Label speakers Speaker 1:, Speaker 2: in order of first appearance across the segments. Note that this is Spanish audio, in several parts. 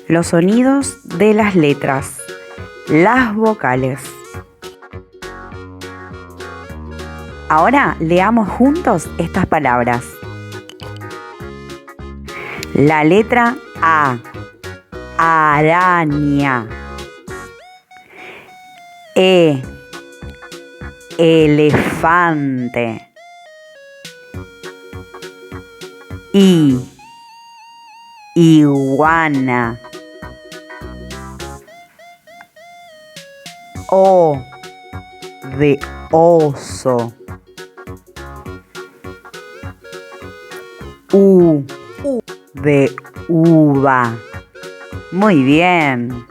Speaker 1: los sonidos de las letras, las vocales. Ahora leamos juntos estas palabras. La letra A, araña. E, elefante. I, iguana. O, de oso. U, de uva. Muy bien.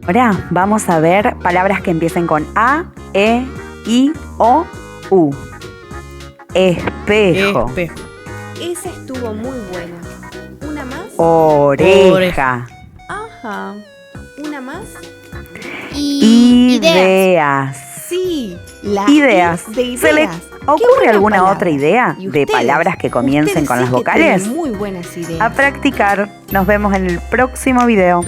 Speaker 1: Ahora vamos a ver palabras que empiecen con A, E, I, O, U. Espejo.
Speaker 2: Espejo.
Speaker 3: Esa estuvo muy buena. ¿Una más?
Speaker 1: Oreja.
Speaker 3: Ajá. ¿Una más?
Speaker 1: Ideas.
Speaker 3: Sí, la
Speaker 1: Ideas.
Speaker 3: I de ideas.
Speaker 1: ¿Se le
Speaker 3: Qué
Speaker 1: ocurre
Speaker 3: buena
Speaker 1: alguna
Speaker 3: palabra.
Speaker 1: otra idea
Speaker 3: ¿Y
Speaker 1: de
Speaker 3: ustedes?
Speaker 1: palabras que comiencen
Speaker 3: Ustedes
Speaker 1: con
Speaker 3: sí
Speaker 1: las
Speaker 3: que
Speaker 1: vocales?
Speaker 3: tienen muy buenas ideas.
Speaker 1: A practicar. Nos vemos en el próximo video.